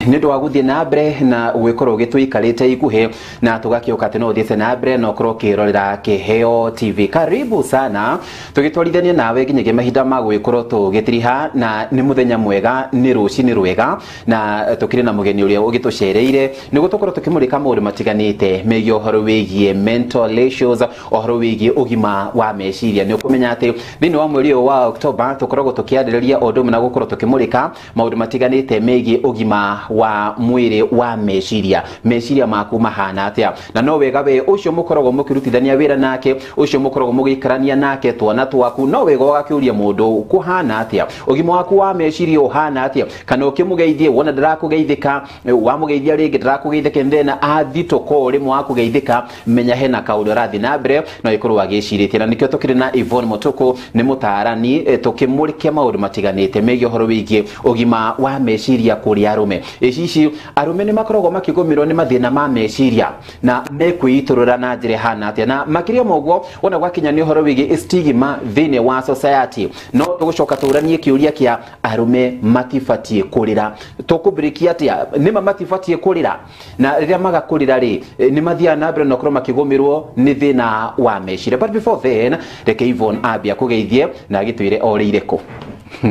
Nindo wa guthie na mbere na gwikoro gitwikarite ikuhe na tugakioka teno uthiete na mbere no kro kirorera Kiheo TV. Karibu sana tugitwarithania nawe nginyege mahinda ma gwikoro tugitiriha na ni muthenya mwega ni rucini rwega na tukire na mugeni uria ugitucereire nigo tukoro tukimurika maundu matiganite megie uhoro wigie mental issues, uhoro wigie ugima wa meciria. Ni ukumenya ati thini wa mweri wa October tukoragwo tukiandireria undu na gukoro tukimurika maundu matiganite megie ugima wa mwiri wa meciria maku mahana atia na no wega we ucio mukoragwo mukirutithania wira nake ucio mukoragwo mugikarania nake twana twaku no wega ugakiuria mundu kuhana atia ugima waku wa meciria uhana atia kana ukimugeithie wona ndarakugeithika wamugeithia ringi ndarakugeithika ndena athito ko rimwe wakugeithika menya hena kaundu rathi na mbere no ikorwo agiciritie na nikio tukiri na Yvonne Mutuku ni mutarani tukimurikia maundu matiganite megie horo wigie ugima wa meciria kuri arume. Ici arume ni makoragwo makigomirwo ni mathina ma meciria na mekwiiturura na njire hana atia na makiria mogwo wona gwakinya ni horo wigi stigma thine wa society no tugucoka turanie kiuria kia arume matifatie kurira tukubirikia atia nima matifatie kurira na riria magakurira ri ni mathia na mbere no korwo makigomirwo ni thina wa meciria. But before then reke Yvonne abia kugeithie na gitwire ore ku.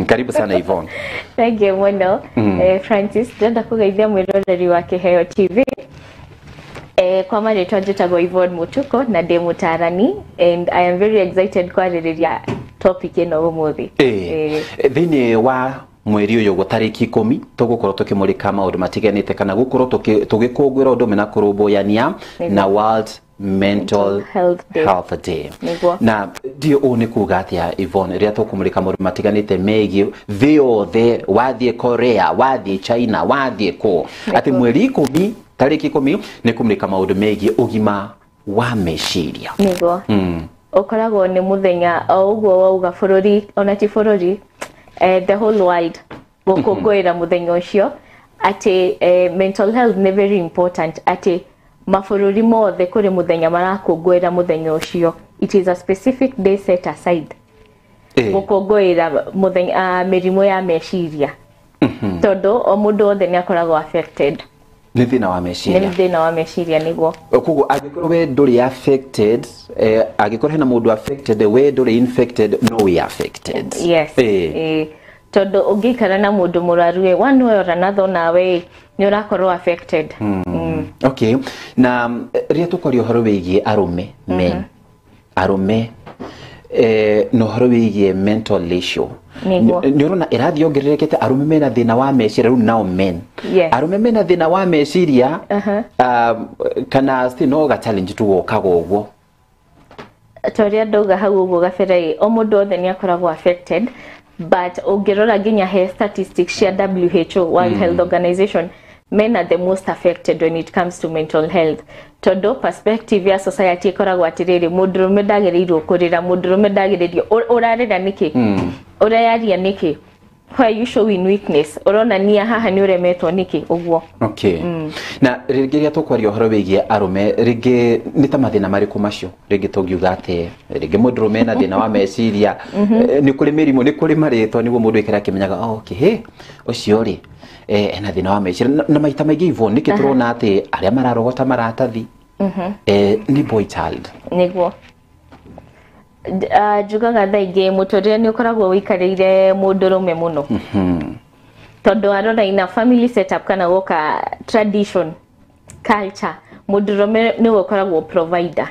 Karibu sana Yvonne. Thank you muno. Francis, ndenda kugeithia mwiroreri wa Kiheo TV. Kwa marĩtwa njĩtagwo Yvonne Mutuku na ndĩ mũtarani and I am very excited kwarĩrĩria topic ĩno ũmũthĩ. Thĩinĩ wa mweri uyu gutariki 10 tugukorwo tukimurika maundu matiganite kana gukorwo tugikungwira undu mena kurumbuania na World Mental Health Day. Na dio one kuga atia Yvonne ria tukumurika maundu matiganite megie thĩ yothe wathie Korea wathie China wathie ko ati mweri 10 tariki 10 ni kumurika maundu megie ugima wa meciria. Niguo ukoragwo ni muthenya uguo wauga bururi ona ti bururi the whole world gukungwira muthenya ucio ati mental health ni very important ati mabũrũri mothe kuri muthenya marakungwira muthenya ucio. It is a specific day set aside gukungwira muthenya mirimu ya meciria tondu o mundu othe ni akoragwo affected ni thina wa meciria. Ni thina wa meciria niguo kugo agikorwo we nduri affected agikorwo hena mundu affected we nduri infected no we affected. Yes. Tondu ungikara na mundu muraru one way or another nawe ni urakorwo affected. Okay. Na ria tukorio horo wigie arume men arume no horo wigie mental issue ni urona irathi ongererekete arume mena thina wa meciria ru nao men. Arume mena thina wa meciria kana still no ga challenge tugokaga uguo toria ndoga hau uguo gabere o mundu othe ni akoragwo affected but ungirora ginya he statistics cia WHO World Health Organization men are the most affected when it comes to mental health. Todo perspective ya society ikoragwo atiriri mundurume ndagereirwo kurira mundurume ndagererio urarira niki urayaria niki why you showing weakness urona nia haha ni uremetwo niki uguo. Okay. Na rigiria tukwaria horo wigie arume rigi ni ta mathina mariku macio rigi tungiuga ati rigi mundurume na thina wa meciria ni kuri mirimu ni kuri maritwa niguo mundu ikira kimenyaga okay ucio ri ena thina wa meciria na maita maingi Yvonne niki turona ati aria mararogota maratathi ni boy child niguo jugaga thaingi muturire ni ukoragwo wikarire mundurume muno tondu arona ina family setup kana goka tradition culture mundurume ni ukoragwo provider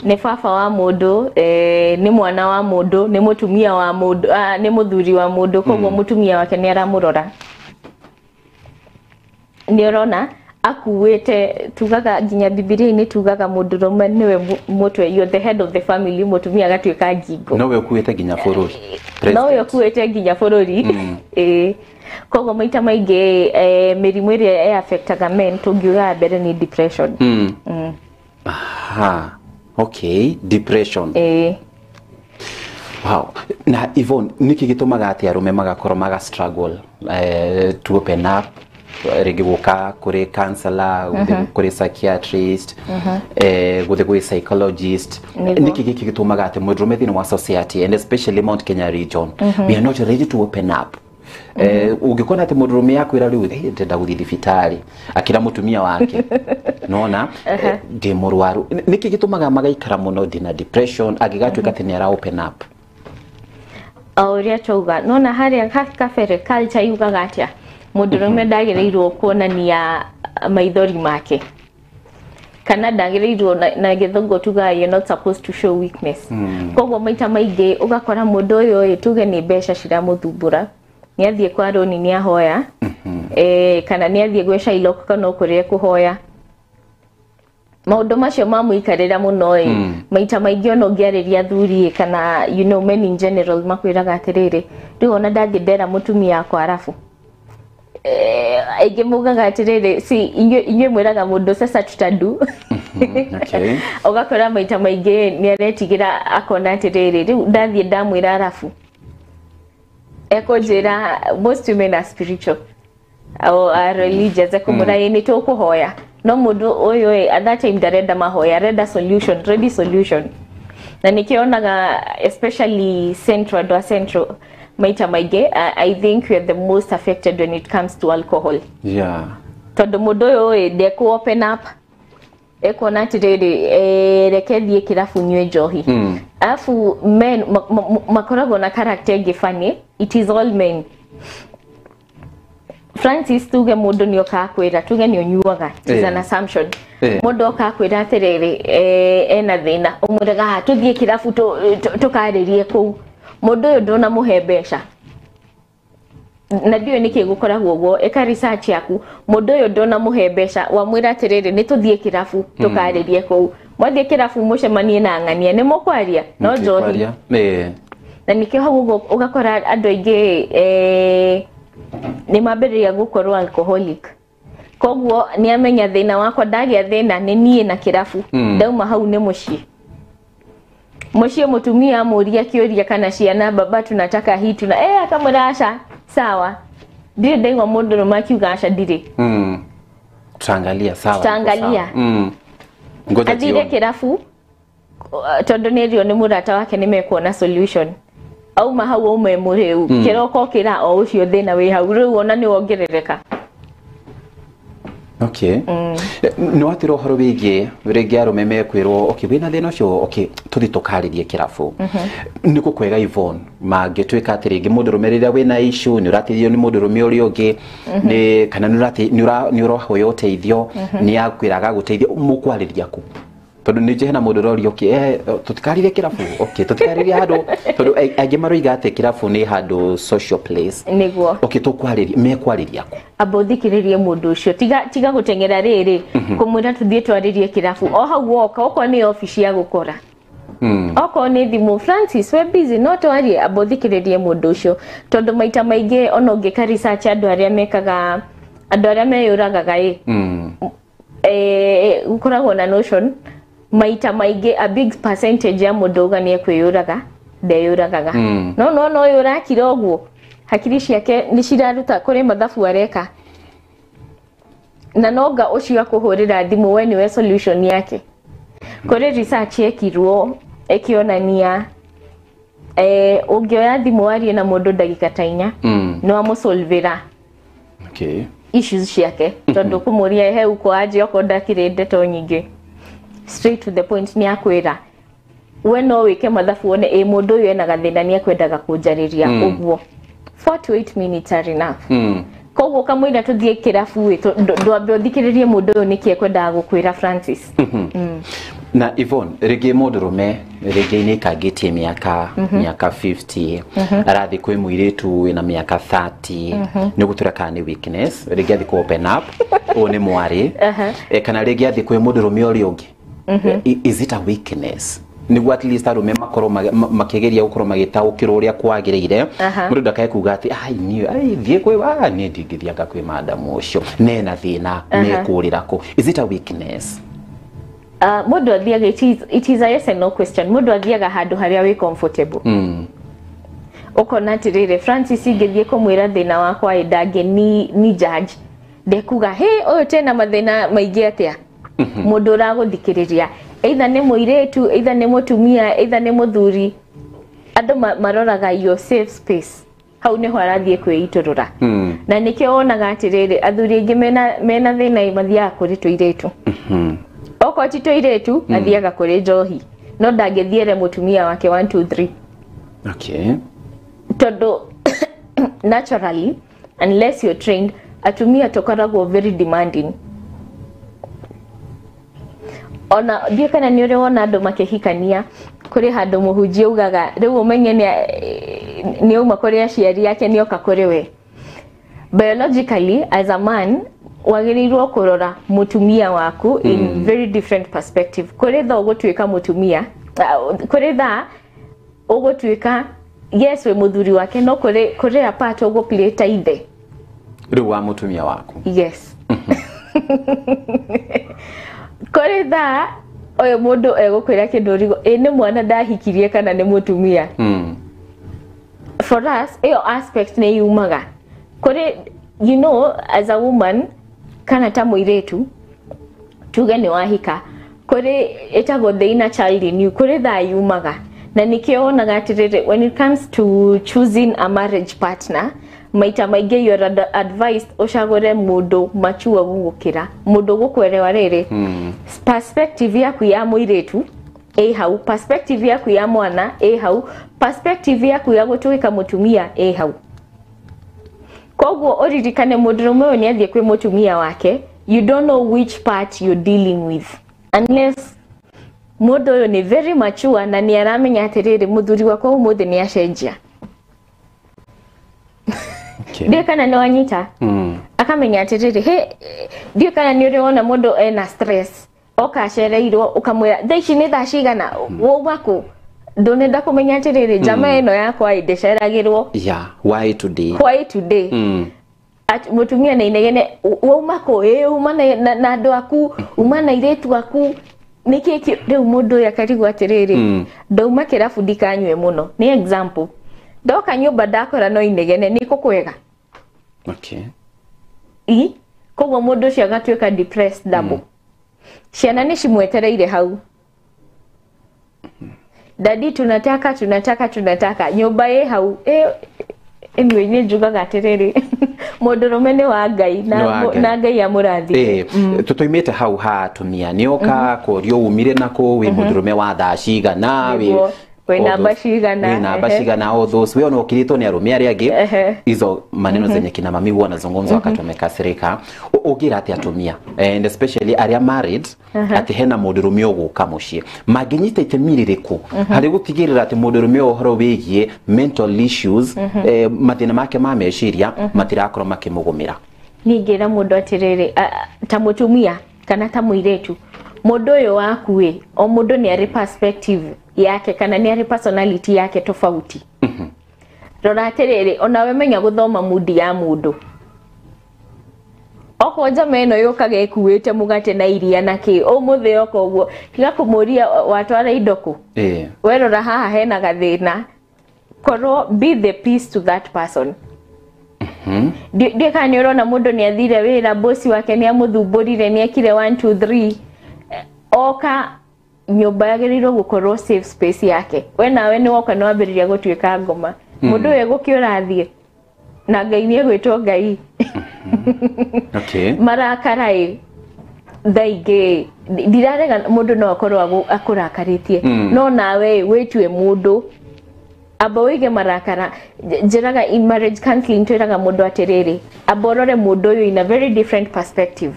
ni baba wa mundu ni mwana wa mundu ni mutumia wa mundu ni muthuri wa mundu koguo mutumia wake ni aramurora ni urona akuwete tugaga ginya Biblia ni tugaga mundurume niwe mutwe you the head of the family mutumia agatuika ngingo no we kuwete ginya bururi no we kuwete ginya bururi koguo maita maingi mirimu iria affectaga men tungiuga mbere ni depression. Aha. Okay, depression. Wow. Na Yvonne niki gitumaga ati arume magakorwo maga struggle to open up rigi guka kuri counselor kuri psychiatrist guthi kuri psychologist niki gitumaga ati mundurume thini wa society and especially Mount Kenya region we are not ready to open up ungikona ati murume yakwira riu ndenda guthi thibitari akira mutumia wake nona ndi murwaru niki gitumaga magaikara muno thina depression agigatuika ati ni ara open up auria chauga nona haria kafere culture yugaga atia murume ndagirirwo kuonania maithori make kana ndagirirwo na githungu tuga you're not supposed to show weakness koguo maita maingi ugakora mundu uyu tuge ni mbeca ciramuthumbura ni athie kwa roni ni ahoya kana ni athie gwe Shylock kana kuria kuhoya maundu macio mamuikarira muno maita maingi ono ngiariria thuri kana you know men in general makwiraga atiriri riu ona ndathie ndera mutumia akwa arafu ege mugaga atiriri si inywe mwiraga mundu sasa tutadu okay ugakora maita maingi ni aretigira akona atiriri riu ndathie ndamwira arafu ekojera most women are spiritual or are religious ekumura ni to kuhoya no mundu oyo at that time ndarenda mahoya renda solution ready solution na nikionaga especially central maita maige I think we are the most affected when it comes to alcohol tondu mundu oyo de ku open up ekona atiriri rekethie kirafu nywe njohi afu men makorago na character gifani it is all men Francis tuge mundu ni okakwira tuge ni onyuaga it is an assumption mundu okakwira atiriri ena thina umuraga tuthie kirafu tukaririe ku mundu uyu ndona muhe mbeca na dio niki gukoragwo guo eka research yaku mundu uyu ndona muhe mbeca wamwira atiriri ni tuthie kirafu tukaririe ku mwathie kirafu mucemanie na ng'ania ni mukwaria no njohi na nikio hau ugakora andu aingi ni mambiriria gukorwo alcoholic koguo ni amenya thina wakwa ndagia thina ni nie na kirafu ndauma hau ni mucie mutumia amuria kiuria kana ciana baba tunataka hii tuna akamurasha sawa ndire ndaigwa mundu makiuga aca ndire tuangalia sawa tuangalia ngoja adire kirafu tondu nirio ni murata wake nimekuona solution au mahau ume mureu kiroko kira o ucio thina wi hau riu ona ni wongerereka okay no atiro horo bigie rege arumeme kwirwo okay wina thina ucio okay tuthi tukaririe kirafu niko kwega Yvonne magitwika atiringi mundu rumerira wina issue ni uratirio ni mundu rume uri ungi ni kana ni urahoya uteithio ni akwiraga guteithio mukwariria ku tondu ni jehena mundu rori okay tutikarire kirafu okay tutikarire handu tondu agimaroiga ate kirafu ni handu social place niguo okay tukwariria mekwariria ku abothikiririe mundu ucio tiga gutengera riri kumwira tuthie twaririe kirafu o hau woka oko ni office ya gukora oko ni thimu Francis we busy no twarie abothikiririe mundu ucio tondu maita maingi ono ngika research andu aria mekaga andu aria meyuragaga ukoragwo na notion maita maingi a big percentage ya mundu uganie kwiyuraga ndeyuragaga no yurakira oguo hakiri ciake ni ciraruta kuri mathabu areka na noga ucio akuhurira thimu we niwe solution yake kuri research ekirwo ekionania ungioya thimu arie na mundu ndagika tainya no amusolvera okay issues ciake tondu kumuria he uko aje oko ndakire ndeto nyingi straight to the point ni akwira we no wike mathabu one mundu uyu ena gathina ni akwendaga kunjariria uguo 48 minutes are enough koguo kamwira tuthie kirafu ndwambe uthikiririe mundu uyu niki ekwendaga gukwira Francis na Yvonne rege mundu rume rege ni kagitie miaka 50 arathi kwi muiritu wina miaka 30 ni guturaka ni weakness rege athi ku open up o ni mwari kana rege athi kwi mundu rume ori ungi is it a weakness ni at least arume makoro makigeria gukoro magitaukira uria kwagiriire mundu ndakae kuga ati thie kwi ni ndingithianga kwi madam ucio nena thina mekurira ku is it a weakness mundu athiaga it is a yes and no question mundu athiaga handu haria we comfortable ukona atirire Francis ingithie kumwira thina wakwa ndange ni judge ndekuga uyu tena mathina maingi atia mundu uraguthikiriria either ni muiretu either ni mutumia either ni muthuri andu maroraga your safe space hau niho arathie kwiiturura na nikio onaga atiriri athuri aingi mena thina mathiaga kuri tuiretu oko ti tuiretu athiaga kuri njohi no ndangithiere mutumia wake 1 2 3 okay todo naturally unless you're trained atumia tokaragwo very demanding ona thie kana ni uri wona andu makihikania kuri handu muhunjie ugaga riu umenye ni uma kuri aciari yake ni oka kuri we biologically as a man wagirirwo kurora mutumia waku in very different perspective kuri tha ugutuika mutumia kuri tha ugutuika yes we muthuri wake no kuri apart uguplay ta ithe riu wa mutumia waku yes kore tha oyo mundu egukwira kindu rigo ni mwana ndahikirie kana ni mutumia for us eyo aspect ne yumaga kore you know as a woman kana ta muiretu tuge ni wahika kore etago the inner child in you kore tha yumaga na nikionaga atiriri when it comes to choosing a marriage partner maita maingi your advice ushagore mundu machua gugukira mundu gukwerewa riri perspective yaku ya muiretu hau perspective yaku ya mwana hau perspective yaku ya gutuika mutumia hau koguo oririkane mundurume uyu ni athie kwi mutumia wake you don't know which part you're dealing with unless mundu uyu ni very mature na ni aramenya atiriri muthuri wakwa umuthi ni acenjia Dio kana ni wanyita akamenya atiriri dio kana ni uri wona mundu ena stress oka cereirwo ukamwira thaici ni thaa cigana waumaku ndunenda kumenya atiriri jama ino yakwa ideceragirwo why today mutumia na inegene waumako uma na andu aku uma na iretu aku nikiki riu mundu yakarigwa atiriri ndauma kirabu ndikanywe muno ni example ndoka nyumba ndakora no inegene niko kwega okay koguo mundu cio agatuika depressed double ciana ni cimwetereire hau dadi tunataka nyumba hau anyway ni njugaga atiriri mundurume ni wa Ngai na Ngai amurathi tutoimete hau hatumia nioka kurio umire nako wi mundurume wa thaa cigana wi wena bashigana all those wewe unaokirito ni arume ari agi hizo maneno zenye kina mami huwa nazungumza wakati wamekasirika ugira ati atumia and especially aria married ati hena mundurume uguka mushie maginyita itemiririku hari gutigirira ati mundurume uhoro wigie mental issues mathina make ma meciria matirakoro makimugumira ningira mundu atiriri ta mutumia kana ta muiretu mundu uyu waku o mundu ni ari perspective yake kana ni ari personality yake tofauti rora atiriri onawe menya guthoma mood ya mundu okonja meno yokaga ekuwete mugate na iria naki umuthi okoguo tiga kumuria watwara idoku werora haha hena gathina korwo be the peace to that person Dio kani urona mundu ni athire wira bosi wake ni amuthumburire ni ekire 1 2 3 oka nyumba yagirirwo gukorwo safe space yake we nawe ni woka no ambiriria gutuika ngoma mundu we gukiurathie na Ngai ni egwitwo Ngai okay marakarai thaige ndirarega mundu no akorwo akurakaritie no nawe wetue mundu aba wige marakara njiraga in marriage counseling twiraga mundu atiriri aborore mundu uyu in a very different perspective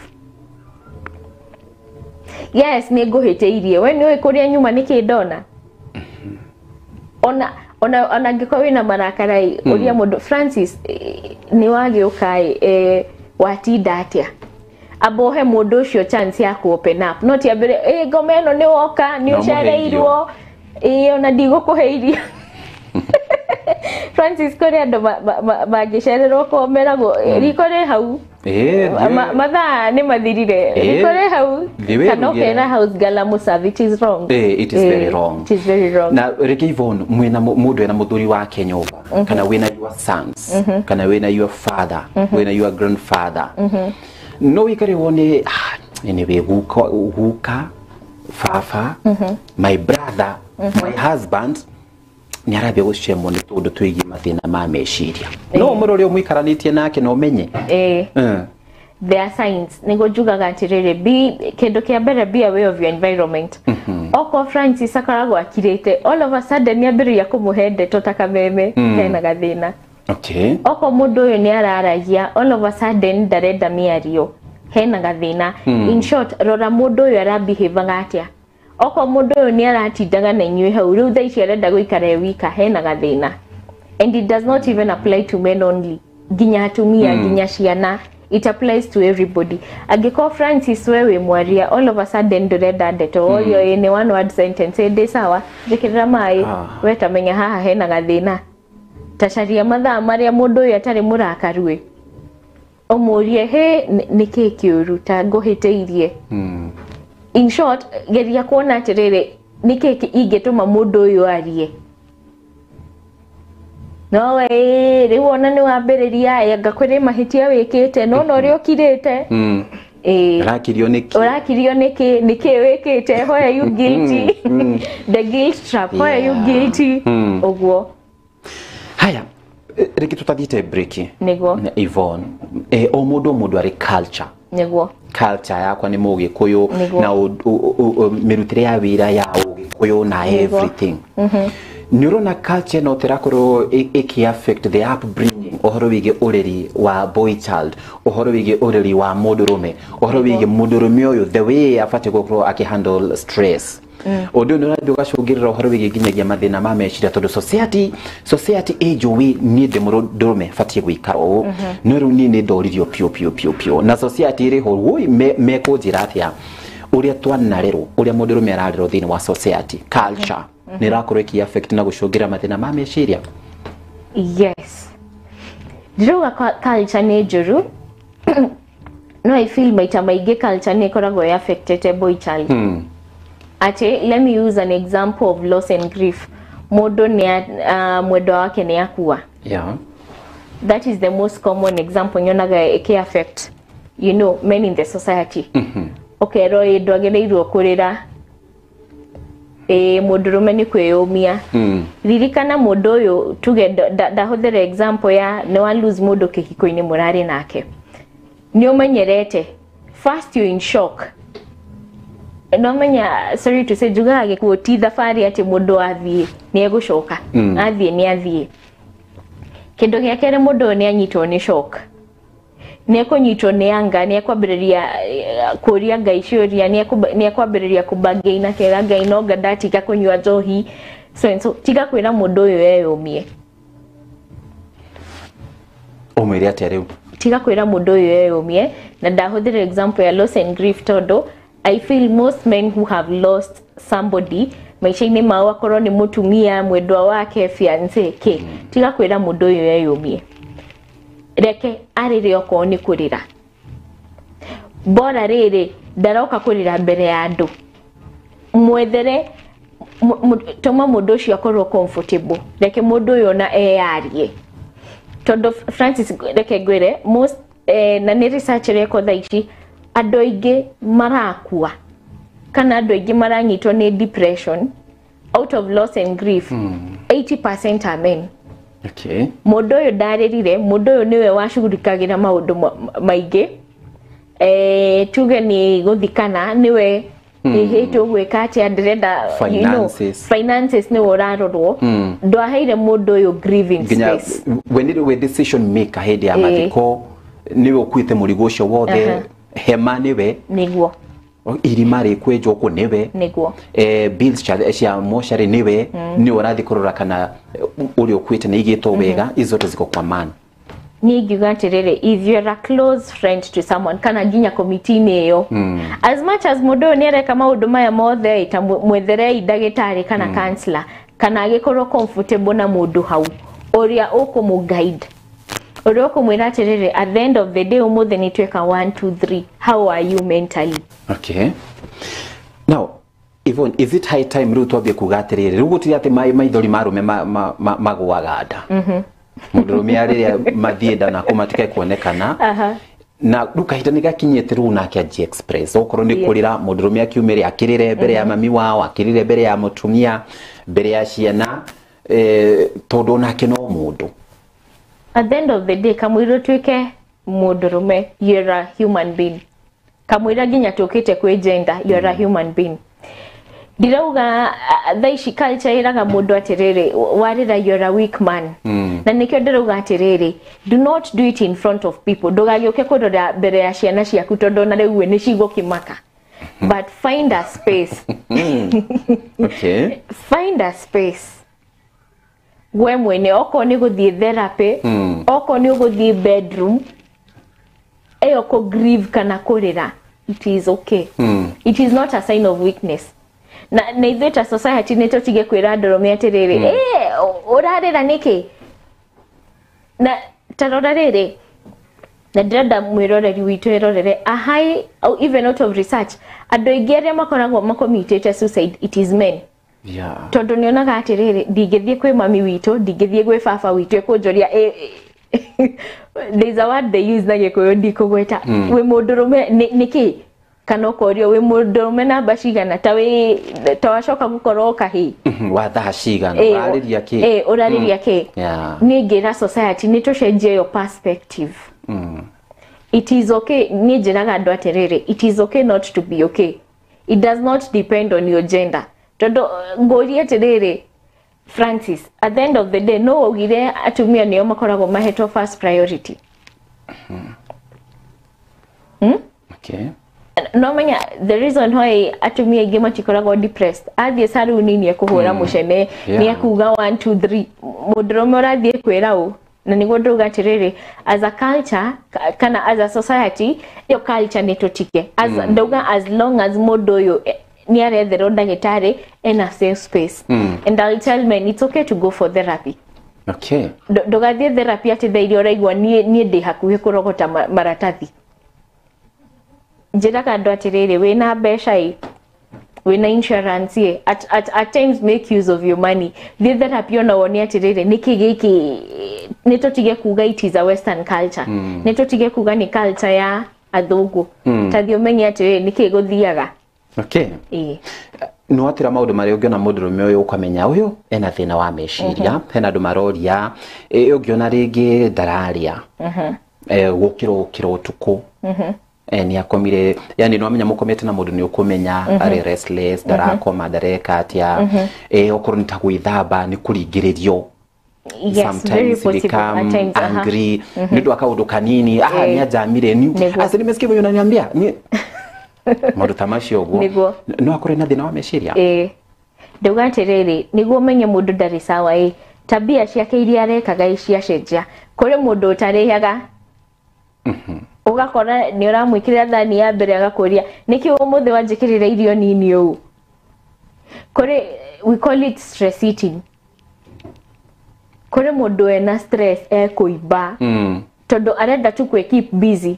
yes ni nguhiteirie we ni kuria nyuma nikindona ona ngiko wina marakara uria mundu Francis ni wagiukai watinda atia abohe mundu ucio chance ya ku open up not abire ngomeno ni woka ni ucereirwo ona ndigukuheirie Francis kore ando magicererwo komerago rikore hau mathaa ni mathirire rikore hau kana kera house gala musavi it is wrong it is very wrong it is very wrong na Rekivon mwena mundu ena muthuri wake nyumba kana wena your sons kana wena your father wena your grandfather no ikare wone anyway huka fafa my brother my husband ni arabia gucemwo ni tundu twigi mathina ma meciria no murori umuikaranitie nake no menye there are signs nigo jugaga atiriri kendo kia mbere be aware of your environment oko Francis akaragwo akirite all of a sudden ni ambere ya kumuhende totaka meme hena gathina okay oko mundu uyu ni araragia all of a sudden ndarenda miario hena gathina in short rora mundu uyu arabehave ngatia oko mundu uyu ni aratindaga na inyue hau riu tha ici arenda guikara wika hena gathina and it does not even apply to men only ginya atumia ginya ciana. It applies to everybody. Agiko Francis wewe mwaria all of a sudden ndurenda ndeto yo in one word sentence ende sawa jikira mai weta menya haha hena gathina tacaria mathaa maria mundu uyu atari murakarue omurie he niki kiuru ta nguhiteirie in short geria kuona atiriri niki ingituma mundu uyu arie no riu ona ni wambiriria yanga kwire mahitia wikite no no ri ukirite urakirio niki wikite why are you guilty the guilt trap why are you guilty ogwo haya riki tutathite break niguo Yvonne o mundu ari culture niguo culture yakwa ni mugikuyu na mirutire ya wira ya ugikuyu na everything Neurona culture no terakoro iki affect the upbringing ohoro wige ureri wa boy child ohoro wige ureri wa mudurume ohoro wige mudurume oyo the way afate gukro handle stress odo no radio gacungirira ohoro wige ginyagia mathina ma meciria tondu society age we need the mudurume fatie guikaro no ru ni ndoririo pio na society iri ho woi meko jirathia uria twanarero uria mudurume ararero thini wa society culture nirakoro ki affect na gucungira mathina ma meciria. Yes, ndiroga culture ni njuru no I feel maita maige culture ni koragwo affected boy child ate let me use an example of loss and grief mundu ni mwendo wake ni akua that is the most common example nyonaga iki affect men in the society okay roi ndwagereirwo kurira mudurume ni kweyumia ririkana mundu uyu tuge ndahuthira example ya no one lose mundu kihiko-ini murari nake ni umenyerete first you in shock no menya sorry to say juga agikuoti thafari ati mundu athie ni egucoka athie ni athie kindu gia kere mundu ni anyitwo ni shock ni kunyitwo ni anga ni kwambiriria kuria ngai ciuria ni kwambiriria kubangaina kera ngai no ngadatika kunywa njohi so tiga kwira mundu uyu yeyumie umwire ateriu tiga kwira mundu uyu yeyumie na ndahuthira example ya loss and grief todo I feel most men who have lost somebody maisha-ini mao akorwo ni mutumia mwendwa wake fiance ke tiga kwira mundu uyu yeyumie reke arire oko ni kurira bora riri ndaroka kurira mbere ya andu mwethere toma mundu ucio akorwo comfortable reke mundu uyu na yarie tondo Francis reke ngwire most na ni research reko thaici andu aingi marakua kana andu aingi maranyitwo ni depression out of loss and grief 80% are men. Okay. Mundu uyu ndaririre mundu uyu niwe wacugurikagira maundu maingi tuge ni guthikana niwe hitu gwika ati ndirenda finances ni urarorwo ndwaheire mundu uyu grieving space when decision maker hedi ya mathiko niwe ukwite murigo ucio wothe hema niwe niguo irima rikwenjwo ku niwe niguo bills cia moshari niwe ni urathi kurora kana uri ukwite na igito wega izote ziko kwa man ni gigantirere if you are a close friend to someone kana ginya committee neyo as much as mudo ni areka maundu maya mothe ita mwethere idagitari kana counselor kana agikorwo comfortable na mundu hau uria ukumu guide uria ukumwira atiriri at the end of the day umuthe ni tweka 1 2 3 how are you mentally. Okay, now Yvonne, is it high time ru twambie kugatiriri ru gutiri ati maithori marume magwagada mudurume ariria mathienda na kumatike kuonekana na duka hita ni gakinyete ru na kia G Express okorwo ni kurira mudurume akiumire akirire mbere ya mami wao akirire mbere ya mutumia mbere ya ciana todo nake no mundu. At the end of the day, kamwiro tuike mudurume, you're a human being. Kamwira ginya tukite kwe gender, you're a human being. Dirauga thaici culture iraga mundu atiriri warira you're a weak man. Na nikyo dirauga atiriri, do not do it in front of people. Ndugagioke kurora mbere ya ciana ciaku tondu na riu ni cigukimaka. But find a space. Okay. Find a space. We mwene oko ni guthie therapy, oko ni guthie bedroom, oko grieve kana kurira. It is okay. It is not a sign of weakness. Na ithuĩ society nĩ tũtige kwĩra ndũrũme atĩrĩrĩ ũrarĩra nĩkĩ na tarora rĩrĩ na ndĩrenda mwĩroreri witũ ĩrorere a high even out of research andũ aingĩ arĩa makoragwo makomitĩte suicide it is men. Tondũ nĩonaga atĩrĩrĩ ndingĩthiĩ kwĩ mami witũ ndingĩthiĩ gwĩ baba witũ kũnjoria there's a word they use na Gĩkũyũ ndikũgweta wĩ mũndũrũme nĩkĩ kana ũkorio wĩ mũndũrũme namba cigana ta wacoka gũkorwo kahĩ wa thaa cigana ũrarĩria kĩ ũrarĩria kĩ niĩ ngĩra society nĩ tũcenjie your perspective. It is okay niĩ njĩraga andũ atĩrĩrĩ it is okay not to be okay. It does not depend on your gender. Tondũ ngũria atĩrĩrĩ Francis at the end of the day no ugire atumia nĩo makoragwo mahetwo first priority. Okay. No menya the reason why atumia aingĩ matikoragwo depressed athiĩ saruni nĩ ekũhũra mũcene nĩ ekuga 1 2 3 mũndũrũme ũrathiĩ kwĩra ũ na nĩguo ndauga atĩrĩrĩ as a culture kana as a society iyo culture nĩ tũtike ndauga as long as mũndũ ũyũ nĩ aretherwo ndagĩtarĩ in a safe space and I'll tell men it's okay to go for therapy. Okay. Ndũgathiĩ therapy atĩ thaa iria ũraigua niĩ ndĩ hakuhĩ kũrogota maratathi. Njĩraga andũ atĩrĩrĩ wĩna mbeca wĩna insurance at times make use of your money. Thiĩ therapy ona wone atĩrĩrĩ nĩkĩ gĩkĩ nĩ tũtige kuga it is a western culture nĩ tũtige kuga nĩ culture ya athũngũ ta thiĩ ũmenye atĩrĩrĩ nĩkĩ gũthiaga. Okay. No atira maundu mari ungiona mũndũrũme ũyũ ukamenya ũyũ ena thĩna wa meciria hena andũ maroria ungiona ringi ndararia gukira utuku ni akomire yani no amenya mukomete na mundu ni ukumenya ari restless darakoma dareka atia okorwo ni tagwithamba ni kuringiririo sometimes become angry ndio akaundu kanini ni ajamire ni asa nimesikia wewe unaniambia ni maundu tamacio guo no akore na thina wa meciria ndauga atiriri niguo umenye mundu ndari sawa tabia ciake iria arekaga iciacenjia kuri mundu utarihaga ugakora ni uramwikira thani ya mbere agakuria niki umuthi wanjikirira irio nini ũũ kuri we call it stress eating kuri mundu ena stress kuiba tondu arenda tu kwe keep busy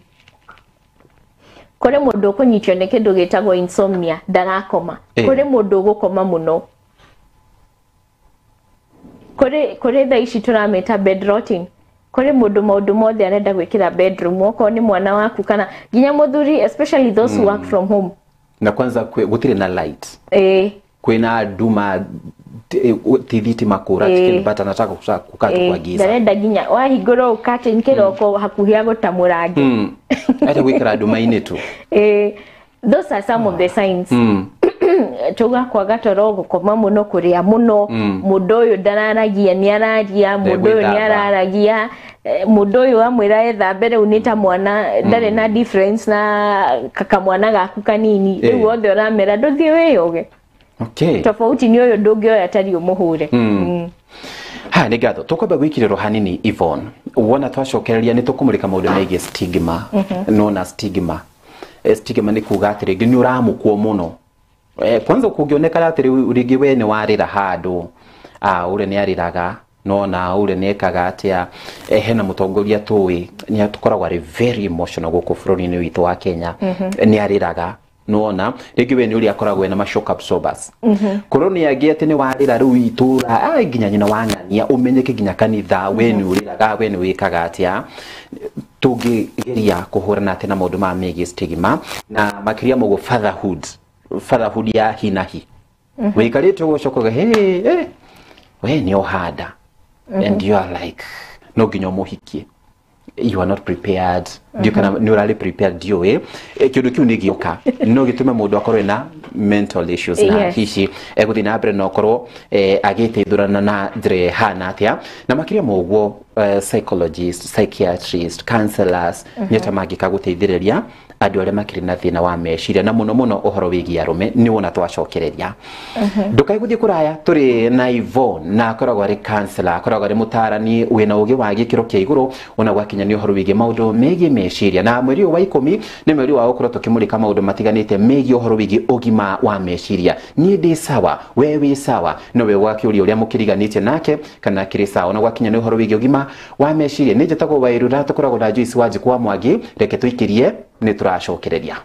kuri mundu kunyitio ni kindu gitagwo insomnia ndarakoma kuri mundu gukoma muno kuri thaa ici turameta bed rotting kuri mundu maundu mothe arenda gwikira bedroom oko ni mwana waku kana ginya muthuri especially those who work from home na kwanza gutire na light kwina duma tiviti makura tikibata nataka kukata kwa giza arenda ginya wahingũra ukate nkiroko hakuhi agutamurange hata gwikira duma ine tu those are some of the signs tuga kwaga toro gukoma muno kuria muno mundu uyu ndararagia ni araria mundu uyu ni araragia mundu uyu amwira ethambere unita mwana ndare na difference na kaka mwana gaku kanini riu othe uramera nduthie wiyoge tofauti ni uyu ndungioya tari umuhure ha nĩ ngatho tũkwamba gwĩkĩrĩrwo hanini Yvonne wona twacokereria nĩ tũkũmũrĩka maũndũ megiĩ stigma nona stigma nĩ kuga atĩrĩ nĩ ũramũkwo mũno kwanza kũngĩoneka atĩrĩ rĩngĩ we nĩ warĩra handũ ũrĩa nĩ arĩraga nona ũrĩa nĩ ekaga atĩa hena mũtongoria tũĩ nĩ tũkoragwo arĩ very emotional gũkũ bũrũri-inĩ witũ wa Kenya nĩ arĩraga nona rĩngĩ we nĩ ũrĩa akoragwo na shock absorbers korwo nĩ angĩ atĩ nĩ warĩra rĩu itũra nginya nyina wang'ania ũmenyeke nginya kanitha we nĩ ũrĩraga we nĩ wĩkaga atĩa tũngĩgeria kũhũrana atĩ na maũndũ ma megiĩ stigma na makĩria mũgo fatherhood ya hi na hi wĩkarĩte ũgũcokaga we ni ohada and you are like no ginyo muhikie, you are not prepared. You can neurally prepared dio kindu kiu ni gioka no gitume mundu akorwe na mental issues na hici eguthina mbere no korwo agiteithurana na ndre hana atia na makiria mogwo psychologists, psychiatrists, counselors nyeta magika guteithiriria andu aria makiri na thina wa meciria na muno muno uhoro wigi arume ni wona twacokereria ndukaiguthie kuraya turi na Yvonne na akoragwo ari counselor, akoragwo ari mutarani wina ugi wa gikiro kia iguru ona gwakinya ni uhoro wigi maundu megie meciria na mweri wa 10 ni mweri wa gukorwo tukimurika maundu matiganite megie uhoro wigi ugima wa meciria. Ni ndi sawa, wewe sawa, no we wakiuria uria mukiriganite nake kana kiri sawa ona gwakinya ni uhoro wigi ugima wa meciria. Ni njetago wairura tukoragwo na Joyce Wanji kwa Mwangi, reke tuikirie ni turacokereria.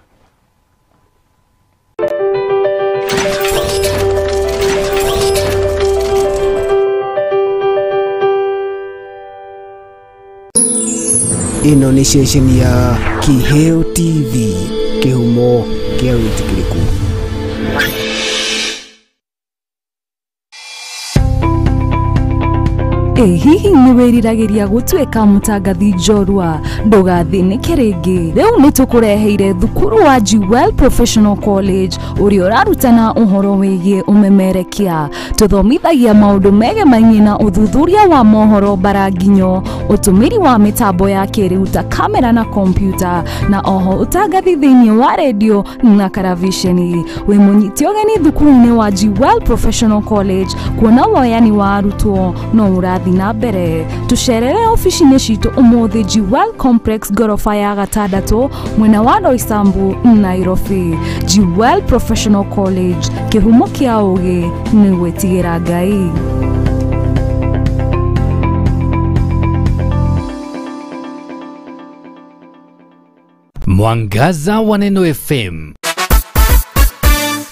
Ino ni ceceni ya Kiheo TV, kihumo kia witikiriku. Hihi ni wiriragiria gutuika mutangathi njorua ndugathinike ringi. Riu ni tukureheire thukuru wa Jewel Professional College uria urarutana uhoro wigie umemerekia. Tuthomithagia maundu megemainie na uthuthuria wa mohoro baranginyo, utumiri wa mitambo ya kiriu ta kamera na kompyuta, na oho utangathi thiini wa radio na karavisheni. Wi munyiti ugeni thukuru-ini wa Jewel Professional College kuona woyani wa arutwo no urathi na mbere. Tucerere ofici-ini citu umuthi Jewel Complex gorofa ya gatandatu mwena wa Roysambu, Nairobi. Jewel Professional College, kihumo kia ugi ni gwitigira Ngai. Mwangaza wa Neno FM,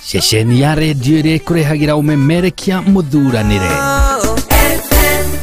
ceceni ya redio iria ikurehagira umemerekia muthuranire.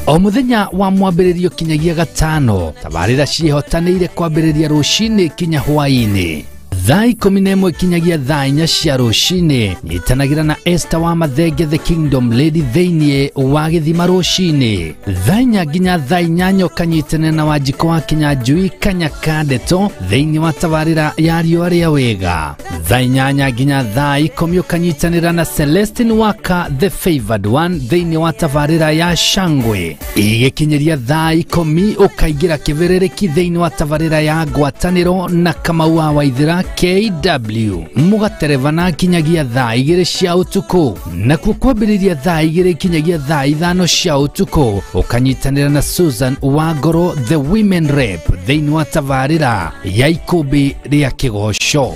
O muthenya wa mwambiririo kinyagia gatano, tabarira cihotanire kwambiriria rucini kinya hwaini. Thaa 11 kinyagia thaa 4 cia rucini, nyitanagira na Esther wa Mathenge the Kingdom Lady theinie wa githima rucini. Thaa 4 nginya thaa 8 kanyitane na Wanjiko wa Kinyanjui Kanyakandeto theinie wa tabarira ya riũa rĩa wega. Thaa 8 nginya thaa 10 kanyitanira na Celestine Waka the Favored One theinie wa tabarira ya Shangwe. Igikinyiria thaa 10 ukaigira kiberereki theinie wa tabarira ya Ngwatanĩro na Kamau wa Waithira KW. Mugaterevana kinyagia thaa 2 cia utuku, na kwambiriria thaa 2 kinyagia thaa 5 cia utuku ukanyitanira na Susan Wangoro the Women Rep theinie wa tabarira ya Ikumbi ria Kigosho.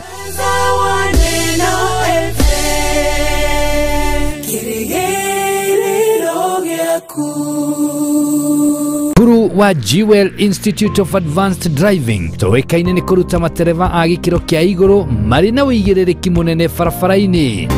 Guru wa Jewel Institute of Advanced Driving toekaine ni kuruta matereva a gikiro kia iguru mari na uigiririki munene barabara-ini.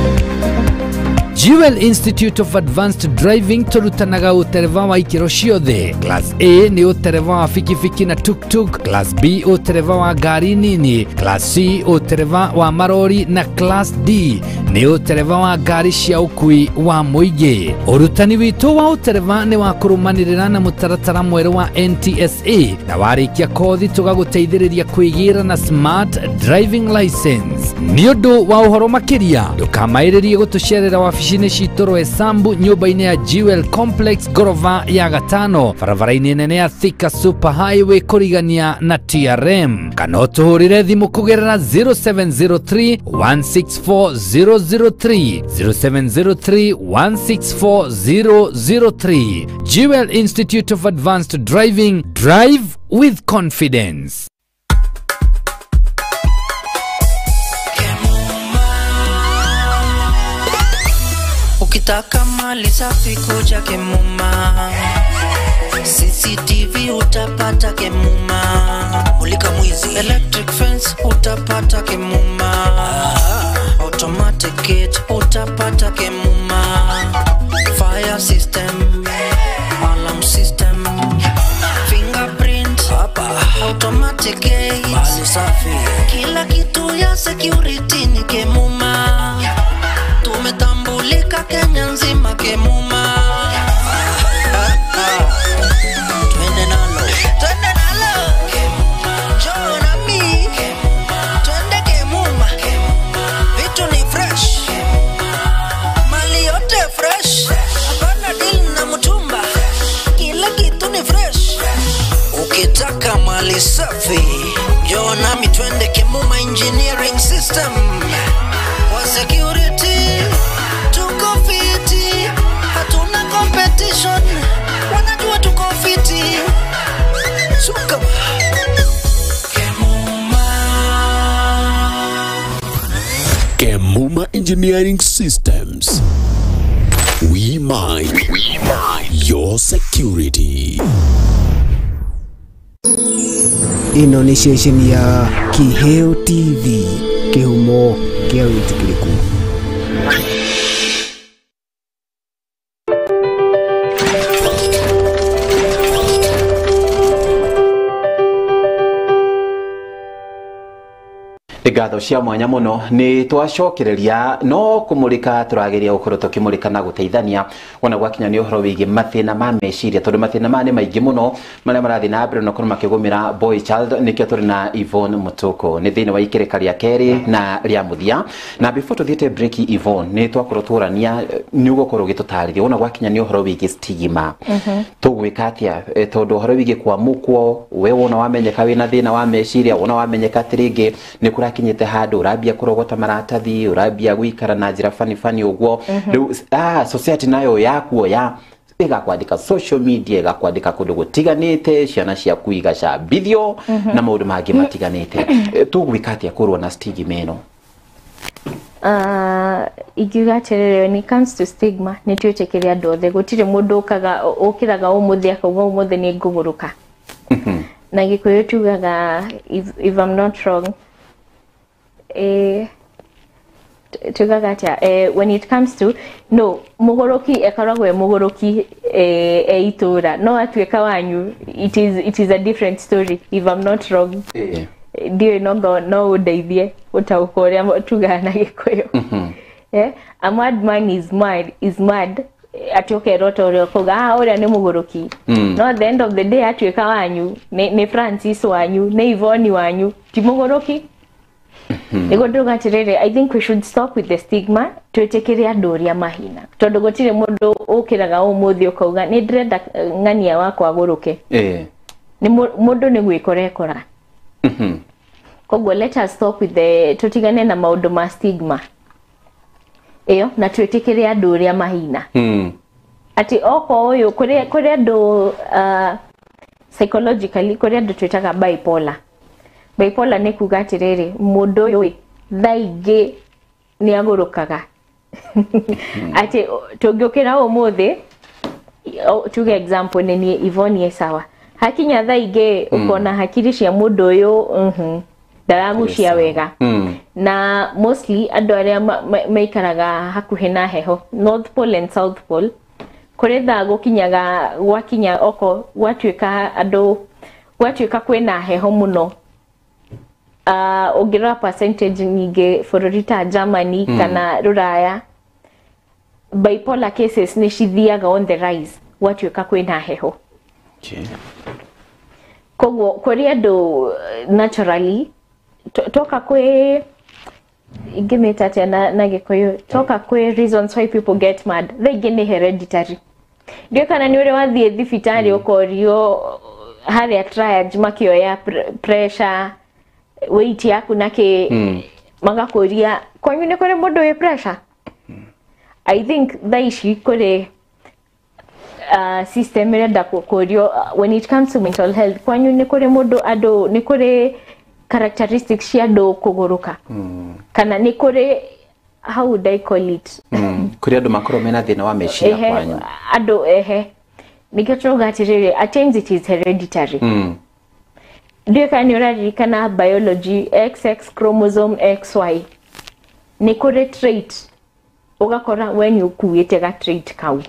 Jewel Institute of Advanced Driving turutanaga utereva wa ikiro ciothe. Class A ni utereva wa fikifiki na tuk-tuk, Class B utereva wa gari nini, Class C utereva wa marori, na Class D ni utereva wa gari cia ukui wa muingi. Urutani witu wa utereva ni wa kurumanirira na mutaratara mweru wa NTSA, na warikia kothi tugaguteithiriria kwigira na Smart Driving License. Ni undu wa uhoro makiria ndukamairirie gutucerera wabici-ini citu Roysambu nyumba-ini ya Jewel Complex gorofa ya gatano barabara-ini nene ya Thika Super Highway kurigania na TRM, kana utuhurire thimu kugerera 0703 164003 0703 164003. Jewel Institute of Advanced Driving, drive with confidence. Ukitaka mali safi kuja Kemuma, CCTV utapata Kemuma, mulika mwizi electric fence utapata Kemuma, automatic gate utapata Kemuma, fire system, alarm system, fingerprint hapa, automatic gate, mali safi, kila kitu ya security ni Kemuma. Tumetambulika Kenya nzima Kemuma. kazi safi. Njoo nami twende Kemuma Engineering System. Wa security tuko fiti, hatuna competition, wanajua tuko fiti. Suka Kemuma Engineering Systems. We mind your security. Ino ni station ya Kiheo TV, kihumo kia witikiriku. Ngatho cia mwanya muno ni twacokereria no kumulika turageria ukoro tukimulika na guteithania ona gwakinya ni uhoro wigi mathina ma meciria tondu mathina ma ni maingi muno maria marathi na mbere no kuruma kigumira boy child nikio turi na Yvonne Mutuku ni thini wa ikirika ria keri na ria muthia na before tuthiete break Yvonne ni twakoro turania ni ugokorwo gitutarithia ona gwakinya ni uhoro wigi stigma tugwika atia tondu uhoro wigi kwa mukwo we wona wamenyeka wina thina wa meciria wona wamenyeka tiringi ni kinyite handu urabia kurogota maratathi urabia guikara na njira fani ugwo society nayo yakuoya igakwandika social media igakwandika kundu gutiganite ciana cia kuiga cambithio na maundu mangi matiganite tugwikatia kurwa na stigma ino igigaterere when it comes to stigma ni twitekeria ndothe gutire mundu ukiraga umuthi akauga umuthi ni nguguruka na gikuyu tugaga if I'm not wrong tugagatia when it comes to no mugoroki ekaragwe mugoroki itura no atweka wanyu it is a different story if I'm not wrong dio no udeithie utaukoria tugana gikuyu a mad man is mad atioke rotorio kuga ora ni mugoroki no at the end of the day atweka wanyu ni Francis wanyu ni Yvonne wanyu ti mugoroki. I think we should stop with the stigma twetekeria ndoria mahina tondu gutire mundu ukiraga umuthi ukauga ni ndrenda ngania wakwa guruke ni mundu ni gwikorekora koguo let us stop with the tutigane na maundu ma stigma iyo na twetekeria ndoria mahina ati oko uyu kuria ndo psychologically kuria ndo twetaga bipolar ni kuga atiriri mundu uyu thaingi ni agurukaga ati tungiukira umuthi tuge example ni Yvonne sawa hakinya thaingi ukona hakiri cia mundu uyu ndaragucia wega na mostly andu aria maikaraga hakuhi na heho North Pole and South Pole kuretha gukinyaga gwakinya oko gwatuika andu gwatuika kwina heho muno ogira percentage nyingi bururi ta Germany kana Ruraya bipolar cases ni cithiaga on the rise gwatuika kwina heho koguo kuria andu naturally toka kwe ingimeta tena na gikuyu toka kwe reasons why people get mad they ni hereditary ndio kana ni ure wathie thibitari ukorio haria triage makioya pressure weight yaku nake magakoria kwanyu ni kore mundu we pressure I think thaishi kore system renda kukorio when it comes to mental health kwanyu ni kore mundu ado ni kore characteristics cia ndo kuguruka kana ni kore how would I call it kuri andu makoro mena thina wa meciria kwanyu ado nigatroga atiriri at times it is hereditary ndio kana uraririkana biology XX chromosome XY ni kore trait ugakora when you kuite ga trait kau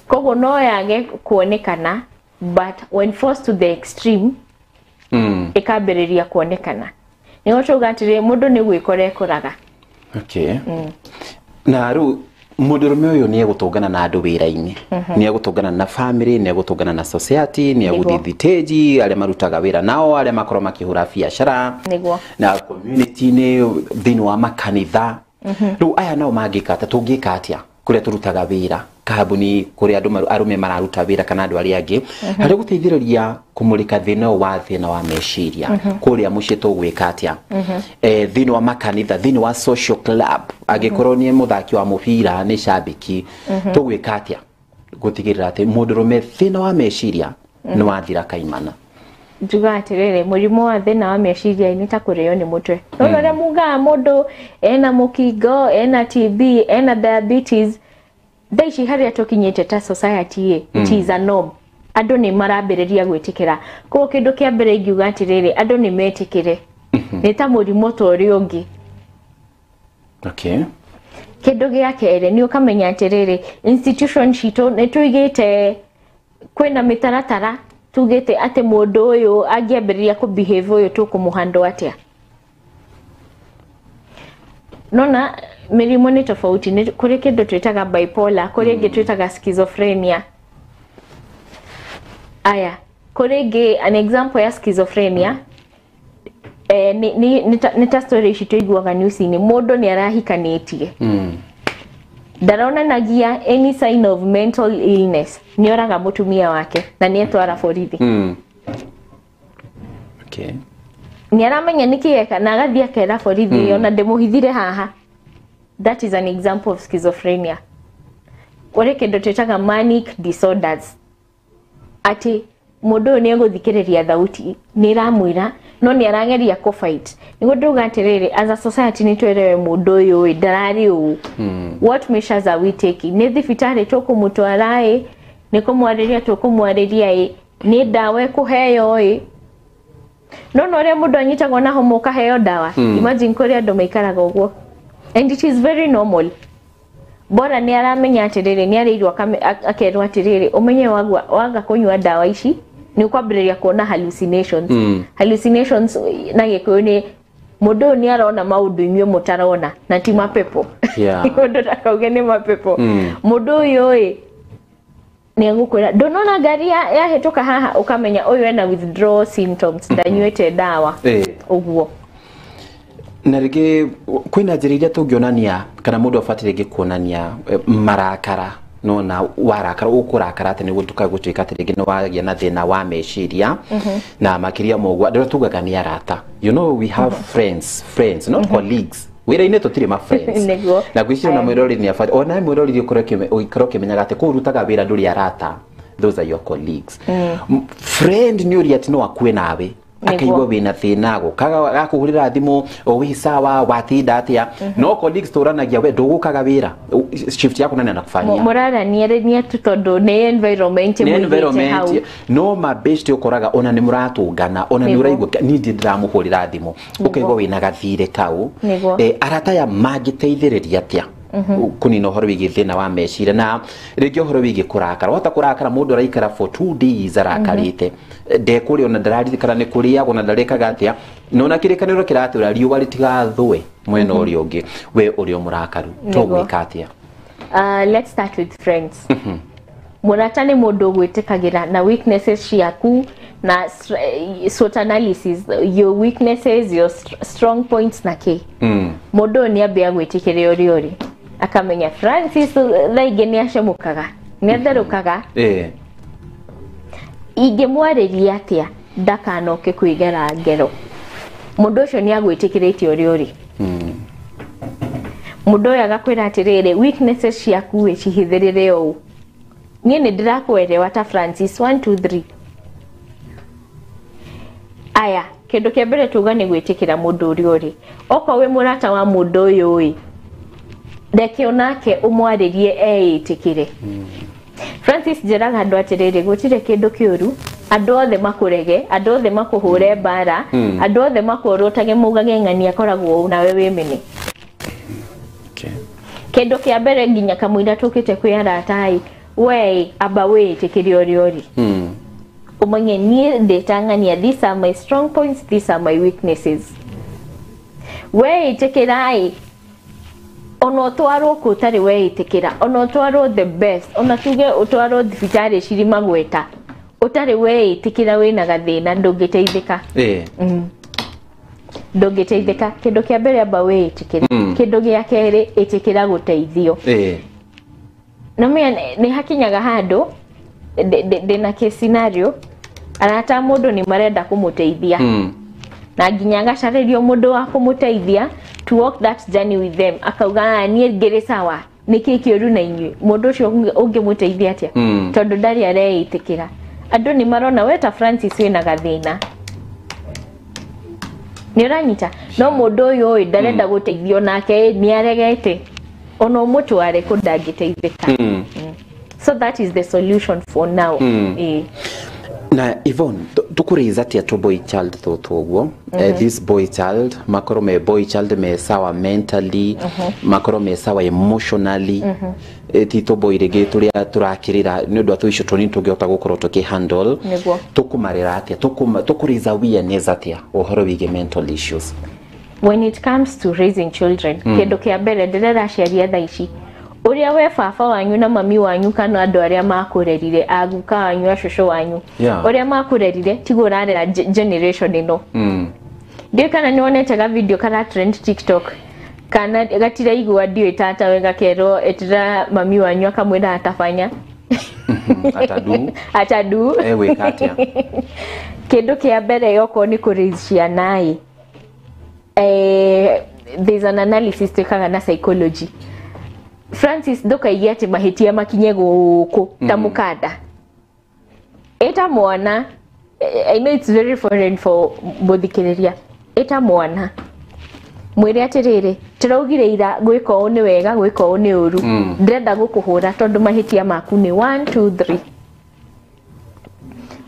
kogo no yage kuonekana but when forced to the extreme ikabereria kuonekana ni gotroga atire mundu ni gwikorekuraga na ru mudurume uyu ni egutungana na andu wira-ini ni egutungana na family ni egutungana na society ni eguthithiteji aria marutaga wira nao aria makoro makihura biashara na community ni thini wa makanitha ru aya nao mangika ta tungika atia kuria turutaga wira kabuni kuri andu arume mararuta wira kana andu ari angi hari guteithiriria kumulika thina wa meciria kuria mucii tugwika atia thina wa makanitha thina wa social club agikorwo ni muthaki wa mubira ni shabiki tugwika atia gutigirira ati mundurume thina wa meciria ni wathira kaimana njuga atiriri murimu wa thina wa meciria ni ta kurio ni mutwe no ria muga mundu ena mukingo ena TB ena diabetes thaici haria tukinyite ta society it is a norm andu ni marambiriria gwitikira ko kindu kia mbere ingiuga atiriri andu ni metikire ni ta murimu tori ungi okay kindu gia kere ni ukamenya atiriri institution cito ni tuigite kwina mitaratara tugite ate mundu uyu angiambiriria ku behave uyu tukumuhandle atia nona mirimu ni tofauti ni kuri kindu twitaga bipolar kuri ingi twitaga schizophrenia aya kuri ingi an example ya schizophrenia ni ta story cito iguaga news ni mundu ni arahikanitie darona nagia any sign of mental illness ni oraga mutumia wake na ni etwara borithi okay ni aramenya nikieka na agathia kera borithi ona ndemuhithire haha that is an example of schizophrenia ore kindu twitaga manic disorders ati mundu ni eguthikiriria thauti ni ramwira no ni arangeria ku fight nigo nduga atiriri as a society ni twerewe mundu uyu ndarari u what measures are we taking ni thibitari tukumutwarai ni kumwariria tukumwariria ni dawa kuheyo no ria mundu anyitagwo na homo kaheyo dawa imagine kuri andu maikaraga uguo and it is very normal bora ni aramenya atiriri ni arirwa akerwa atiriri umenye waga kunywa dawa ici ni ukwambiriria kuona hallucinations hallucinations na gikuyu ni mundu ni arona maundu imwe mutarona na ti mapepo mundu takauge ni mapepo mundu uyu ni agukwira ndonona ngari ya hetoka haha ukamenya uyu ena withdrawal symptoms ndanywete dawa uguo na rige kwina njira iria tungionania kana mundu afatire gikuonania marakara no na warakara ukurakara ati niguo tukagutwika ati rige no wagia na thina wa meciria na makiria mogwa ndiro tugaga ni arata you know we have friends not colleagues wira ine tutire ma friends na gwicira na mwirori ni afati ona mwirori ukoro kimenyaga ati kurutaga wira nduri arata those are your colleagues friend ni uri ati no akue nawe akaigwa wina thina gukaga gakuhurira thimu wisawa watinda atia no colleagues turanagia we ndugukaga wira shift yako nani anakufanyia murara ni tutondo ni environment no ma best ukoraga ona ni muratungana ona ni uraigwa ni ndiramuhurira thimu ukaigwa wina gathire kau arata ya magiteithiriria atia kunino horo wigi thina wa meciria na rigi horo wigi kurakara wata kurakara mundu araikara for 2 days arakarite ndekuri ona ndararikana ni kuria ona ndarekaga atia nona kirikaniro kiratura riuwa ritigathwe mwena uri ungi we uri omurakaru tugwika atia let's start with friends muratani mundu gwitikagira na weaknesses ciaku na SWOT analysis your weaknesses your strong points na ki mundu ni abia gwitikire uri akamenya Francis thaige ni acemukaga ni atharukaga ingemwariria atia ndakanoke kwigera ngero mundu ucio ni agwitikirite uri mundu uyu agakwira atiriri weaknesses ciaku cihithirire u nie ni ndirakwerewa ta Francis 1 2 3 aya kindu kia mbere tuga ni gwitikira mundu uri oko we murata wa mundu uyu ndeke onake umwaririe eitikire Francis jeraga andu atiriri gutire kindu kiuru andu othe makurege andu othe makuhure bara andu othe makurutage mugage ngani akoragwo na we wimene kindu kia mbere nginya kamwira tukite kwiyaratai we aba we tikiri ori umenye ni detangania these are my strong points these are my weaknesses we itikirai ono twaro kutari we itikira ono twaro the best ona tuge utwaro thibitari ciri magweta utari we itikira we na gathina ndungiteithika ndungiteithika kindu kia mbere aba we itikira kindu gia keri itikira guteithio no me ni hakinyaga handu ndina ke scenario arata mundu ni marenda kumuteithia na nginya gacaririo mundu wa kumuteithia to walk that journey with them akauga ni ngiri sawa niki kiuru na inyui mundu ucio ungimuteithia atia tondu ndari areitikira andu ni marona weta Francis wina gathina ni ranyita no mundu uyu ndarenda guteithio nake ni aregete ono mutware kundangiteithika so that is the solution for now na Yvonne tukuriza tia to boy child thoguo this boy child makoro me boy child me sawa mentally makoro me sawa emotionally tito boy rege turia turakirira ni ndu atuicio toni tungihota gukorwo tukihandle tukumarira atia tukuriza awareness atia uhoro wige mental issues when it comes to raising children kendo kia mbere ndirera ciaria thaici uria we baba wanyu na mami wanyu kana andu aria makurerire aguka wanyu acusho wanyu uria makurerire tigurarera generation ino ndio kana nionete ga video kana trend TikTok kana gatira igwa dio tata wenga kero etira mami wanyu akamwenda atafanya atadu ewe katia kendo kia mbere yoko ni kurizia naye there's an analysis tekaga na psychology Francis doka igati mahitia makinye guku tamukada eta mwana I know it's very foreign for bothikiriria eta mwana mwire atiriri tiraugire ira gwika o ni wega gwika o ni uru ndenda gukuhura tondu mahitia maku ni 1 2 3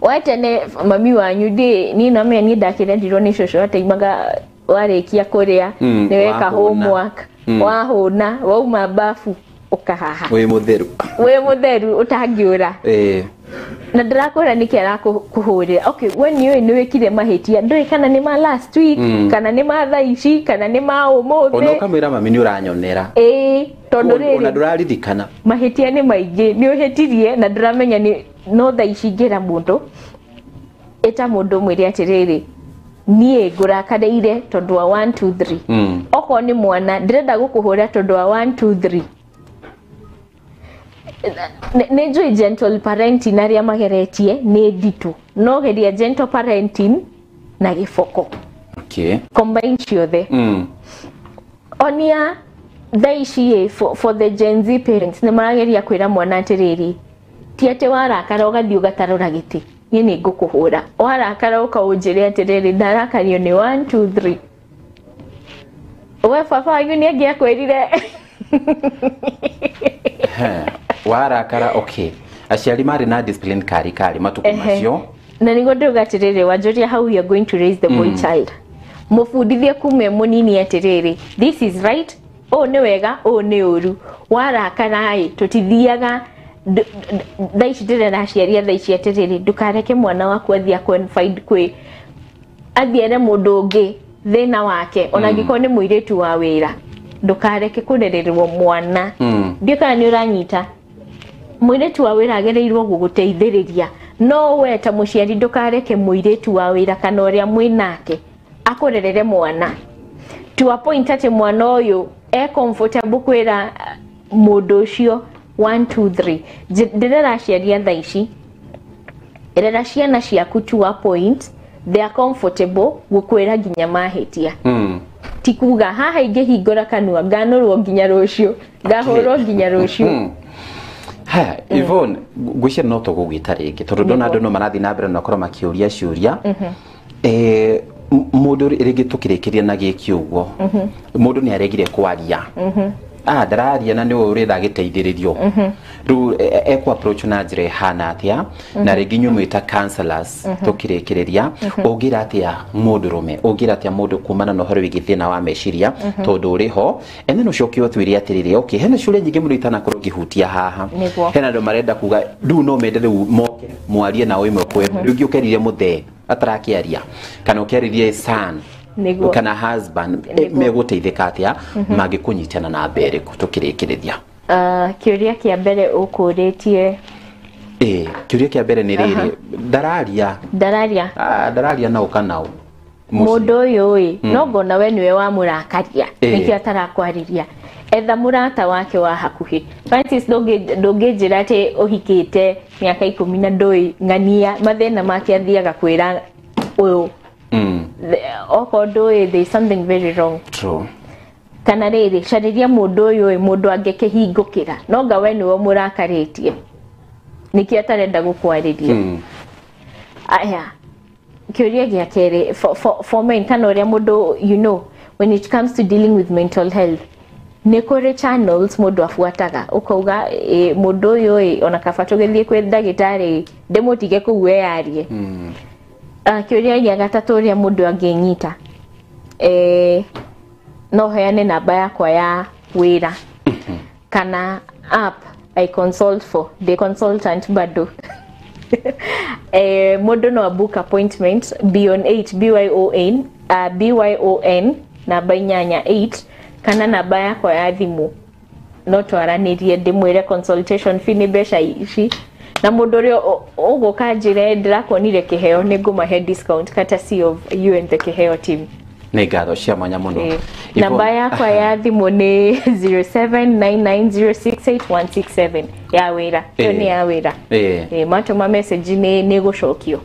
watene mami wanyu ni na me ni ndakire ndiro ni shosho ataimaga warekia kuria ni weka homework wahuna wauma bafu ukahaha we mutheru utangiura na ndrakora nikiara kuhurira okay when you ni wekire mahitia ndoi kana ni ma last week kana ni ma thaici kana ni ma umuthe ono kamera mami ni uranyonera tondu riri ona nduraririkana mahitia ni maingi ni uhetirie na ndramenya ni no thaici ngira mundu eta mundu mwiri atiriri nie ngurakareire tondu wa 1 2 3 oko ni mwana ndirenda gukuhura tondu wa 1 2 3 nejo gentle parenting aria mageretie ni ditu no geria gentle parenting na gifoko combine ciothe onia thaici for the Gen Z parents ni marageria kwira mwana atiriri tiate warakara ugathii ugatarura giti ni ngukuhura warakara ukaunjire atiriri ndarakario ni 1 2 3 we baba wanyu ni angia kwirire warakara okay aciari mari na discipline kari matuko macio na nigo nduga atiriri wanjuria how you are going to raise the boy child mufundithie kume munini atiriri this is right ni wega ni uru warakara tutithiaga thaici ndirera ciaria thaici atiriri ndukareke mwana waku athia confide kwi athiere mundu ungi thina wake ona ngiko ni muiretu wa wira ndukareke kurererirwo mwana ndio kana ni uranyita muiretu wa wira agereirwo guguteithiriria no we ta muciari ndukareke muiretu wa wira kana uria mwinake akurerere mwana to a point ati mwana uyu comfortable kwira mundu ucio 1 2 3 ndirera ciaria thaici erera ciana ciaku to a point they are comfortable gukwira nginya mahitia tikuga haha ingihingura kanua nganurwo nginya rucio ngahurwo nginya rucio ha Yvonne gwicira no to gugita ringi tondu ndona andu no marathi na mbere no korwo makiuria ciuria mundu ringi tukirikiria na giki uguo mundu ni aregire kwaria ndararia na ni urida giteithiririo ru eco approach na njire hana atia na ringi nyumita counselors tukirikiria ugira atia mundu rume ugira atia mundu kumana no horo wigithina wa meciria tondu uriho ene no cokio twiri atiriri okay hena cure nyingi muno itana korwo gihutia haha hena ndo marenda kuga du no mende riu moke mwarie na oimwe kwe riu ukerire muthe atarakiaria kana ukeririe son kana husband meguteithika atia magikunyitana na mbere tukirikirithia kiuria kia mbere ukuritie kiuria kia mbere ni riri ndararia na ukanao mundu uyu no ngona we niwe wa murakaria nikio atarakwariria etha murata wake wa hakuhi. Francis ndũngĩnjĩra atĩ ũhikĩte mĩaka 10 na ndũĩ ng'ania mathĩna make athiaga kwĩra ũyũ okorwo ndũĩ there is something very wrong. True. Kana rĩrĩ carĩria mũndũ ũyũ mũndũ angĩkĩhingũkĩra no nga we nĩwe mũrakarĩtie nĩkĩ atarenda gũkwarĩria. Aya kĩũria gĩa kerĩ for men kana ũrĩa mũndũ you know when it comes to dealing with mental health nĩ kũrĩ channels mũndũ afuataga ukauga mũndũ ũyũ ona kaba tũgĩthiĩ kwĩ ndagĩtarĩ ndĩmũtige kũu yarie. Kĩũria gĩa gatatũ ũrĩa mũndũ angĩnyita no heane namba yakwa ya wĩra kana app I consult for the consultant bado. Mũndũ no book appointment Beyond8 BYON namba 88 kana namba yakwa ya thimũ no twaranĩrie ndĩmwĩre consultation fee nĩ mbeca ici na mũndũ ũrĩa ũgũka njĩre ndĩrakuonire kĩheo nĩ ngũmahe discount courtesy of you and the kĩheo team. Nĩ ngatho cia mwanya mũno. Namba yakwa ya thimũ nĩ 0799068167 ya wĩra. Ĩyo nĩ ya wĩra. Matũma message nĩ gũcokio.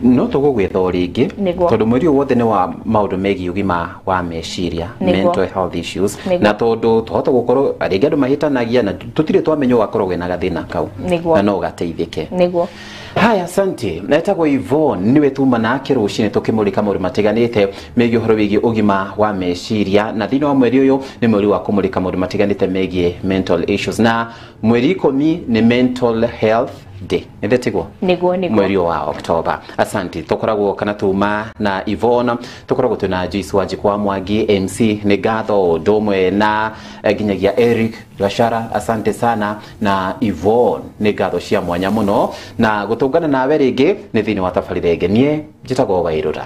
No tũgũgwetha o rĩngĩ tondũ mweri wothe nĩ wa maũndũ megiĩ ũgima wa meciria mental health issues na tondũ tuhota gũkorwo rĩngĩ andũ mahĩtanagia na tũtirĩ twamenya ũgakorwo wĩna gathĩna kau na no gateithĩke. Haya, asante. Naitagwo Yvonne niwe tuma nake rũcinĩ tũkĩmũrĩka maũndũ matiganĩte megiĩ ũhoro wĩgiĩ ũgima wa meciria na thĩinĩ wa mweri ũyũ nĩ mweri wa kũmũrĩka maũndũ matiganĩte megiĩ mental issues na mweri 10 nĩ mental health day. Nĩndetigwo mweri wa October. Asante. Tũkoragwo kana tuma na Yvonne tũkoragwo twĩna Joyce Wanjikwa Mwangi MC nĩ ngatho ndũmwe na nginyagia Eric Gashara. Asante sana na Yvonne nĩ ngatho cia mwanya mũno na gũtũngana nawe rĩngĩ nĩ thĩinĩ wa tabarĩra ĩngĩ. Niĩ njĩtagwo Wairũra.